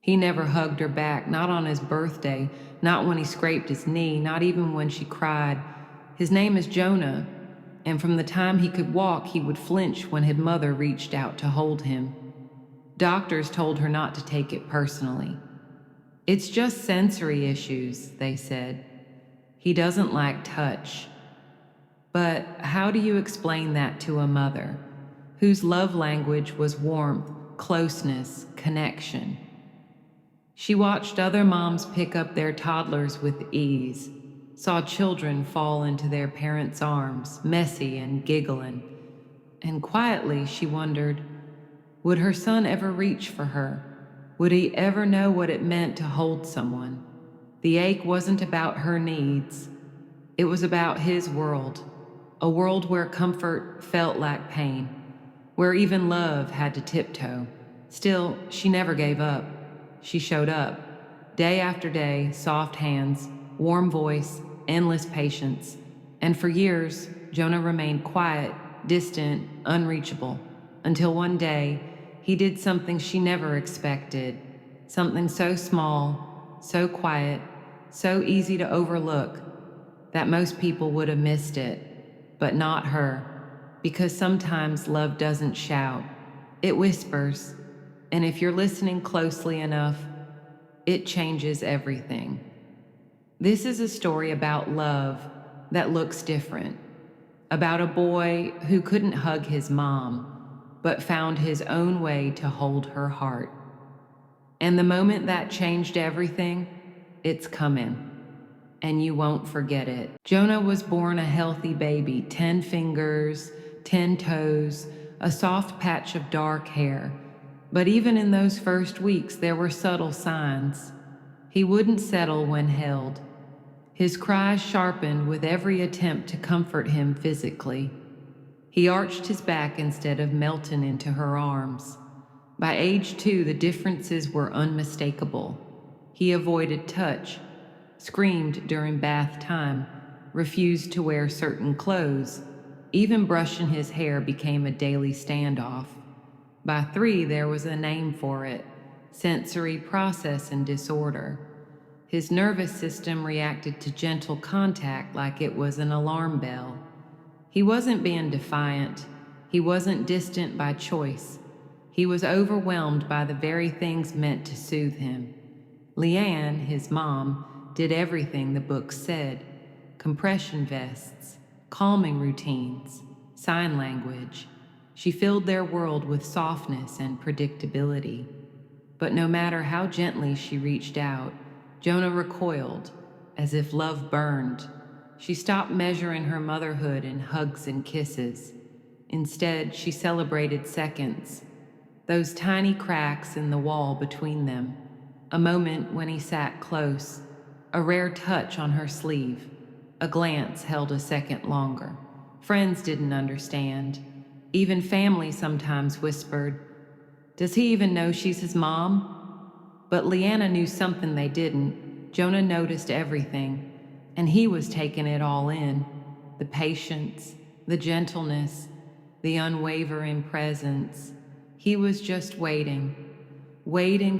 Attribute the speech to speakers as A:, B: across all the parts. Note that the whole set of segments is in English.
A: He never hugged her back, not on his birthday, not when he scraped his knee, not even when she cried. His name is Jonah, and from the time he could walk, he would flinch when his mother reached out to hold him. Doctors told her not to take it personally. It's just sensory issues, they said. He doesn't like touch. But how do you explain that to a mother whose love language was warmth, closeness, connection? She watched other moms pick up their toddlers with ease, saw children fall into their parents' arms, messy and giggling, and quietly she wondered, would her son ever reach for her? Would he ever know what it meant to hold someone? The ache wasn't about her needs. It was about his world, a world where comfort felt like pain, where even love had to tiptoe. Still, she never gave up. She showed up, day after day, soft hands, warm voice, endless patience. And for years, Jonah remained quiet, distant, unreachable, until one day, he did something she never expected, something so small, so quiet, so easy to overlook, that most people would have missed it, but not her, because sometimes love doesn't shout, it whispers, and if you're listening closely enough, it changes everything. This is a story about love that looks different, about a boy who couldn't hug his mom, but found his own way to hold her heart. And the moment that changed everything, it's coming, and you won't forget it. Jonah was born a healthy baby, 10 fingers, 10 toes, a soft patch of dark hair. But even in those first weeks, there were subtle signs. He wouldn't settle when held. His cries sharpened with every attempt to comfort him physically. He arched his back instead of melting into her arms. By age 2, the differences were unmistakable. He avoided touch, screamed during bath time, refused to wear certain clothes. Even brushing his hair became a daily standoff. By 3, there was a name for it: sensory processing disorder. His nervous system reacted to gentle contact like it was an alarm bell. He wasn't being defiant. He wasn't distant by choice. He was overwhelmed by the very things meant to soothe him. Liane, his mom, did everything the book said: compression vests, calming routines, sign language. She filled their world with softness and predictability. But no matter how gently she reached out, Jonah recoiled, as if love burned. She stopped measuring her motherhood in hugs and kisses. Instead, she celebrated seconds, those tiny cracks in the wall between them, a moment when he sat close, a rare touch on her sleeve, a glance held a second longer. Friends didn't understand. Even family sometimes whispered, "Does he even know she's his mom?" But Liana knew something they didn't. Jonah noticed everything, and he was taking it all in: the patience, the gentleness, the unwavering presence. He was just waiting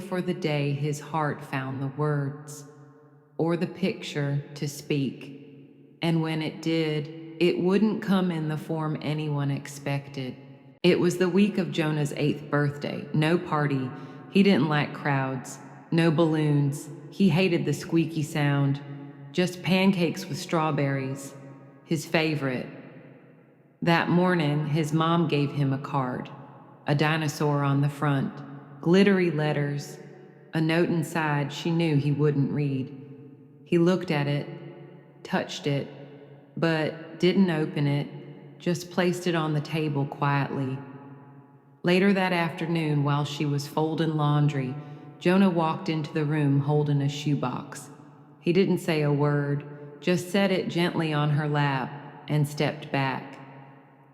A: for the day his heart found the words or the picture to speak. And when it did, it wouldn't come in the form anyone expected. It was the week of Jonah's 8th birthday. No party. He didn't like crowds. No balloons. He hated the squeaky sound. Just pancakes with strawberries. His favorite. That morning, his mom gave him a card. A dinosaur on the front. Glittery letters. A note inside she knew he wouldn't read. He looked at it, touched it, but didn't open it, just placed it on the table quietly. Later that afternoon, while she was folding laundry, Jonah walked into the room holding a shoebox. He didn't say a word, just set it gently on her lap and stepped back.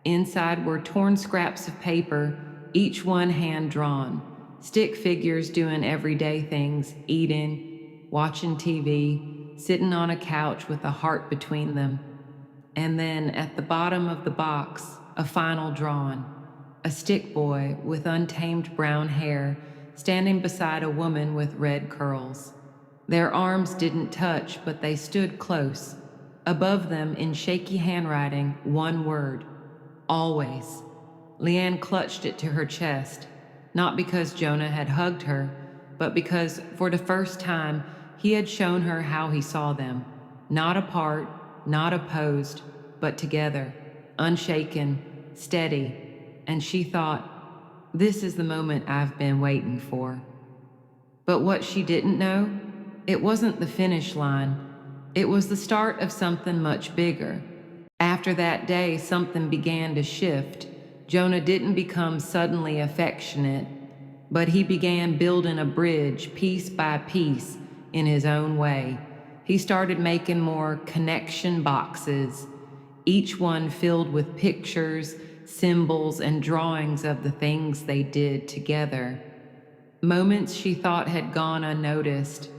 A: Inside were torn scraps of paper, each one hand-drawn, stick figures doing everyday things: eating, watching TV, sitting on a couch with a heart between them. And then at the bottom of the box, a final drawing: a stick boy with untamed brown hair standing beside a woman with red curls. Their arms didn't touch, but they stood close. Above them, in shaky handwriting, one word: always. Liane clutched it to her chest, not because Jonah had hugged her, but because, for the first time, he had shown her how he saw them. Not apart, not opposed, but together, unshaken, steady. And she thought, this is the moment I've been waiting for. But what she didn't know, it wasn't the finish line. It was the start of something much bigger. After that day, something began to shift. Jonah didn't become suddenly affectionate, but he began building a bridge piece by piece in his own way. He started making more connection boxes, each one filled with pictures, symbols, and drawings of the things they did together. Moments she thought had gone unnoticed,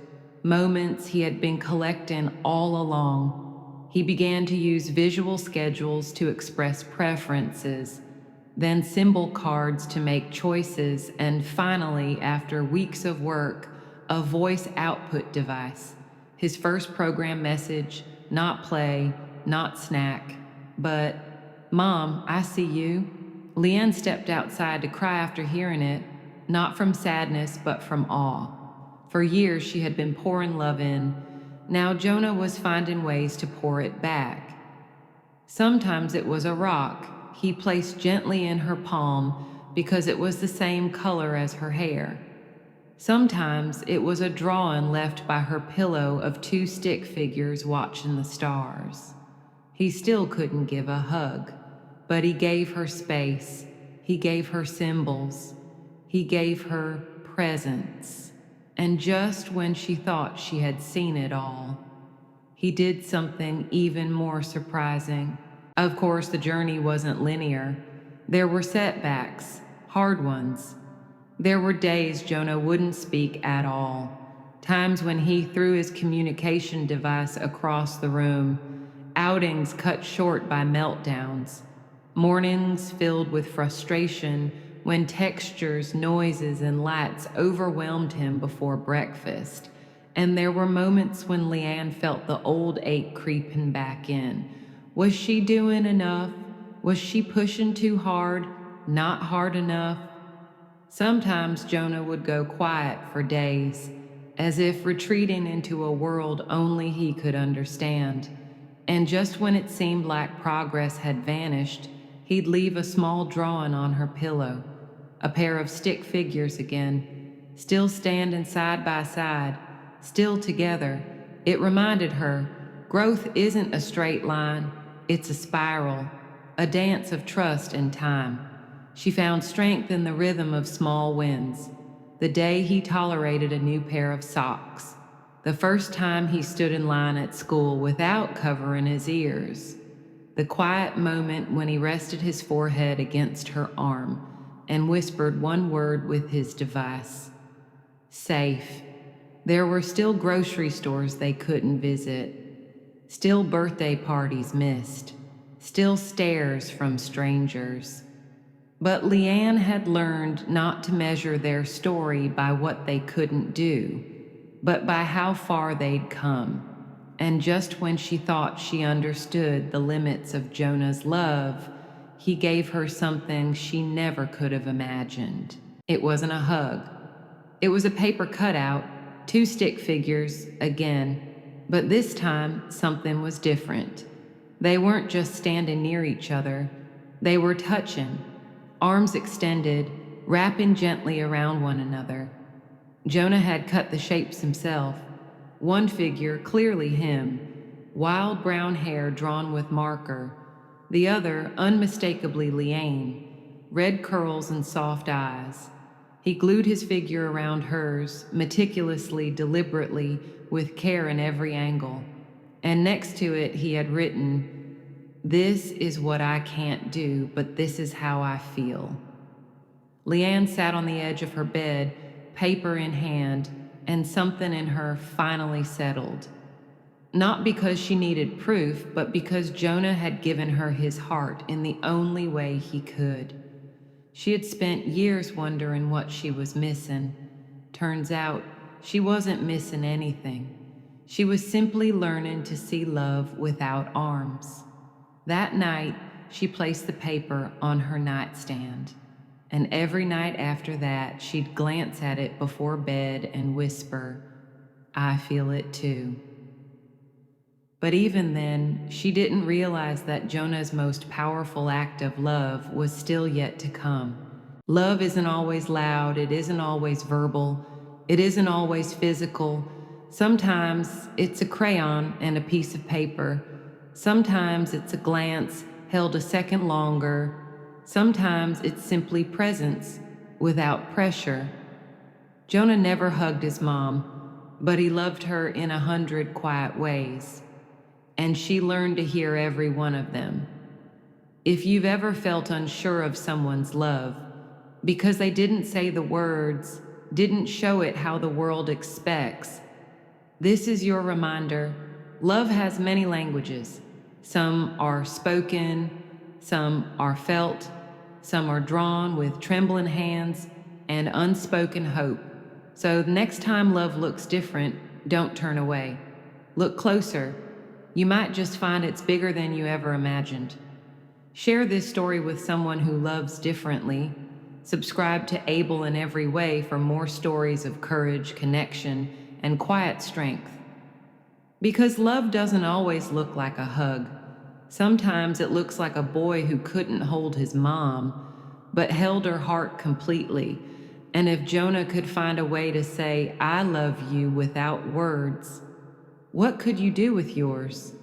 A: moments he had been collecting all along. He began to use visual schedules to express preferences, then symbol cards to make choices, and finally, after weeks of work, a voice output device. His first program message: not play, not snack, but, "Mom, I see you." Liane stepped outside to cry after hearing it, not from sadness, but from awe. For years she had been pouring love in. Now Jonah was finding ways to pour it back. Sometimes it was a rock he placed gently in her palm because it was the same color as her hair. Sometimes it was a drawing left by her pillow of two stick figures watching the stars. He still couldn't give a hug, but he gave her space. He gave her symbols. He gave her presence. And just when she thought she had seen it all, he did something even more surprising. Of course, the journey wasn't linear. There were setbacks, hard ones. There were days Jonah wouldn't speak at all, times when he threw his communication device across the room, outings cut short by meltdowns, mornings filled with frustration when textures, noises, and lights overwhelmed him before breakfast. And there were moments when Liane felt the old ache creeping back in. Was she doing enough? Was she pushing too hard? Not hard enough? Sometimes Jonah would go quiet for days, as if retreating into a world only he could understand. And just when it seemed like progress had vanished, he'd leave a small drawing on her pillow, a pair of stick figures again, still standing side by side, still together. It reminded her, growth isn't a straight line, it's a spiral, a dance of trust and time. She found strength in the rhythm of small wins. The day he tolerated a new pair of socks. The first time he stood in line at school without covering his ears. The quiet moment when he rested his forehead against her arm and whispered one word with his device: safe. There were still grocery stores they couldn't visit, still birthday parties missed, still stares from strangers. But Liane had learned not to measure their story by what they couldn't do, but by how far they'd come. And just when she thought she understood the limits of Jonah's love, he gave her something she never could have imagined. It wasn't a hug. It was a paper cutout, two stick figures, again, but this time something was different. They weren't just standing near each other, they were touching, arms extended, wrapping gently around one another. Jonah had cut the shapes himself. One figure, clearly him, wild brown hair drawn with marker. The other, unmistakably Liane, red curls and soft eyes. He glued his figure around hers, meticulously, deliberately, with care in every angle. And next to it he had written, "This is what I can't do, but this is how I feel." Liane sat on the edge of her bed, paper in hand, and something in her finally settled. Not because she needed proof, but because Jonah had given her his heart in the only way he could. She had spent years wondering what she was missing, Turns out she wasn't missing anything. She was simply learning to see love without arms. That night, she placed the paper on her nightstand, and every night after that, she'd glance at it before bed and whisper, "I feel it too." But even then, she didn't realize that Jonah's most powerful act of love was still yet to come. Love isn't always loud, it isn't always verbal, it isn't always physical. Sometimes it's a crayon and a piece of paper. Sometimes it's a glance held a second longer. Sometimes it's simply presence without pressure. Jonah never hugged his mom, but he loved her in 100 quiet ways, and she learned to hear every one of them. If you've ever felt unsure of someone's love because they didn't say the words, didn't show it how the world expects, this is your reminder. Love has many languages. Some are spoken, some are felt, some are drawn with trembling hands and unspoken hope. So the next time love looks different, don't turn away. Look closer. You might just find it's bigger than you ever imagined. Share this story with someone who loves differently. Subscribe to Able in Every Way for more stories of courage, connection, and quiet strength. Because love doesn't always look like a hug. Sometimes it looks like a boy who couldn't hold his mom, but held her heart completely. And if Jonah could find a way to say, "I love you" without words, what could you do with yours?